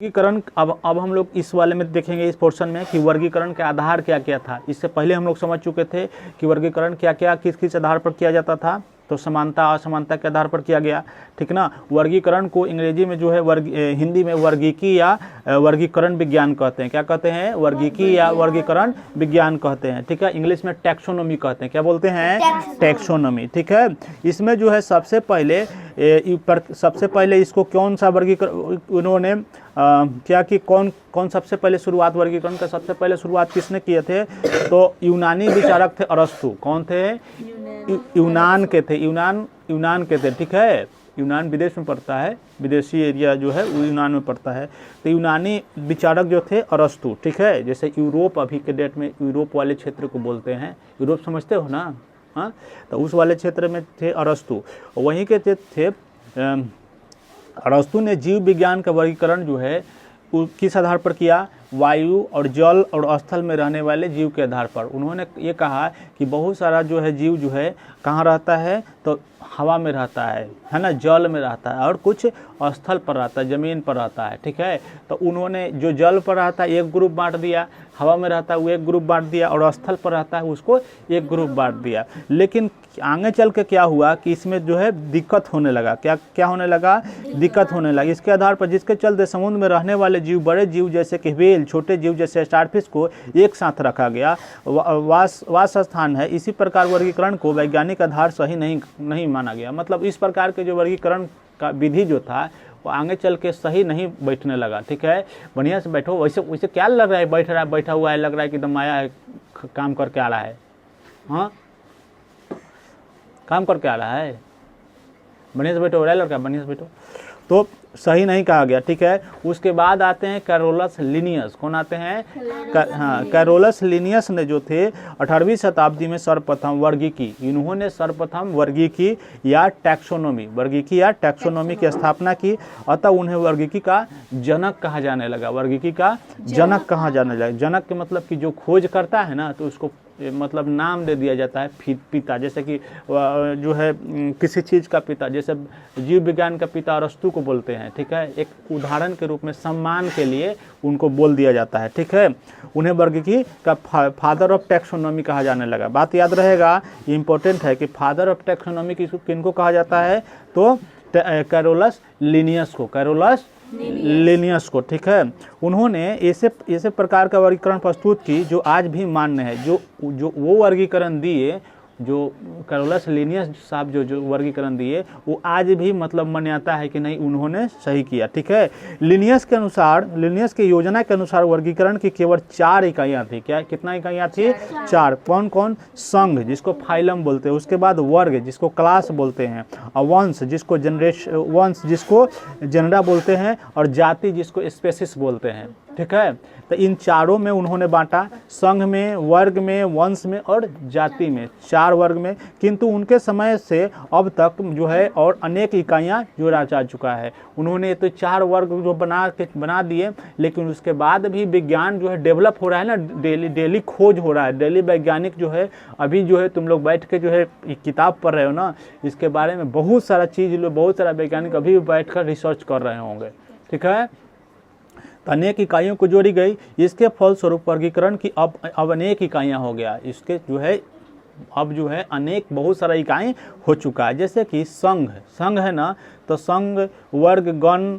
वर्गीकरण अब हम लोग इस वाले में देखेंगे, इस पोर्शन में, कि वर्गीकरण के आधार क्या क्या था। इससे पहले हम लोग समझ चुके थे कि वर्गीकरण क्या क्या किस किस आधार पर किया जाता था। तो समानता असमानता के आधार पर किया गया, ठीक ना। वर्गीकरण को अंग्रेजी में जो है हिंदी में वर्गीकी या वर्गीकरण विज्ञान कहते हैं। क्या कहते हैं? वर्गीकी या वर्गीकरण विज्ञान कहते हैं, ठीक है। इंग्लिश में टैक्सोनॉमी कहते हैं। क्या बोलते हैं? टैक्सोनॉमी, ठीक है। इसमें जो है सबसे पहले इसको कौन सा वर्गीकरण उन्होंने क्या कि कौन सबसे पहले शुरुआत, वर्गीकरण का सबसे पहले शुरुआत किसने किए थे? तो यूनानी विचारक थे अरस्तु। कौन थे? यूनान के थे, यूनान के थे, ठीक है। यूनान विदेश में पड़ता है, विदेशी एरिया जो है वो यूनान में पड़ता है। तो यूनानी विचारक जो थे अरस्तु, ठीक है। जैसे यूरोप अभी के डेट में यूरोप वाले क्षेत्र को बोलते हैं, यूरोप समझते हो ना, हाँ। तो उस वाले क्षेत्र में थे अरस्तु। वहीं के थे अरस्तु ने जीव विज्ञान का वर्गीकरण जो है किस आधार पर किया? वायु और जल और स्थल में रहने वाले जीव के आधार पर। उन्होंने ये कहा कि बहुत सारा जो है जीव जो है कहाँ रहता है? तो हवा में रहता है ना, जल में रहता है, और कुछ स्थल पर रहता है, ज़मीन पर रहता है, ठीक है। तो उन्होंने जो जल पर रहता है एक ग्रुप बांट दिया, हवा में रहता है वो एक ग्रुप बांट दिया, और स्थल पर रहता है उसको एक ग्रुप बांट दिया। लेकिन आगे चल के क्या हुआ कि इसमें जो है दिक्कत होने लगा। क्या होने लगा? दिक्कत होने लगी। इसके आधार पर जिसके चलते समुद्र में रहने वाले जीव, बड़े जीव जैसे कि व्हेल, छोटे जीव जैसे स्टारफिश को एक साथ रखा गया, वास स्थान है। इसी प्रकार वर्गीकरण को वैज्ञानिक आधार सही नहीं माना गया। मतलब इस प्रकार के जो वर्गीकरण का विधि जो था वो आगे चल के सही नहीं बैठने लगा, ठीक है। बढ़िया से बैठो। वैसे क्या लग रहा है? बैठा हुआ है, लग रहा है कि एकदम आया है, काम करके आ रहा है, हाँ, काम करके आ रहा है। बढ़िया से बैठो, लड़का बढ़िया से बैठो। तो सही नहीं कहा गया, ठीक है। उसके बाद आते हैं कैरोलस लिनियस। कौन आते हैं? कैरोलस लिनियस ने जो थे 18वीं शताब्दी में सर्वप्रथम वर्गीकी, इन्होंने सर्वप्रथम वर्गीकी या टैक्सोनॉमी की स्थापना की। अतः उन्हें वर्गीकी का जनक कहा जाने लगा। वर्गीकी का जनक कहा जाने लगा। जनक के मतलब कि जो खोज करता है ना, तो उसको मतलब नाम दे दिया जाता है पिता। जैसे कि जो है किसी चीज़ का पिता, जैसे जीव विज्ञान का पिता अरस्तु को बोलते हैं, ठीक है। एक उदाहरण के रूप में सम्मान के लिए उनको बोल दिया जाता है, ठीक है। उन्हें वर्गीकी का फादर ऑफ टैक्सोनॉमी कहा जाने लगा। बात याद रहेगा, इम्पोर्टेंट है कि फादर ऑफ टैक्सोनॉमी किनको कहा जाता है? तो कैरोलस लिनियस को, ठीक है। उन्होंने ऐसे प्रकार का वर्गीकरण प्रस्तुत की जो आज भी मान्य है। जो वो वर्गीकरण दिए, जो कैरोलस लिनियस साहब जो वर्गीकरण दिए, वो आज भी मतलब मान्यता है कि नहीं, उन्होंने सही किया, ठीक है। लिनियस के योजना के अनुसार वर्गीकरण की केवल 4 इकाइयाँ थी। क्या, कितना इकाइयाँ थी? 4। कौन? संघ, जिसको फाइलम बोलते हैं, उसके बाद वर्ग, जिसको क्लास बोलते हैं, और वंश, जिसको जेनरा बोलते हैं, और जाति, जिसको स्पेसिस बोलते हैं, ठीक है। तो इन चारों में उन्होंने बांटा, संघ में, वर्ग में, वंश में और जाति में, 4 वर्ग में। किंतु उनके समय से अब तक जो है और अनेक इकाइयां जोड़ा जा चुका है। उन्होंने तो 4 वर्ग जो बना दिए, लेकिन उसके बाद भी विज्ञान जो है डेवलप हो रहा है ना, डेली खोज हो रहा है। डेली वैज्ञानिक जो है अभी जो है तुम लोग बैठ के जो है किताब पढ़ रहे हो ना, इसके बारे में बहुत सारा चीज़, बहुत सारा वैज्ञानिक अभी भी बैठ कर रिसर्च कर रहे होंगे, ठीक है। अनेक इकाइयों को जोड़ी गई। इसके फलस्वरूप वर्गीकरण की अब अनेक इकाइयां हो गया। इसके जो है अब जो है बहुत सारा इकाई हो चुका है। जैसे कि संघ है ना, तो संघ, वर्ग, गण,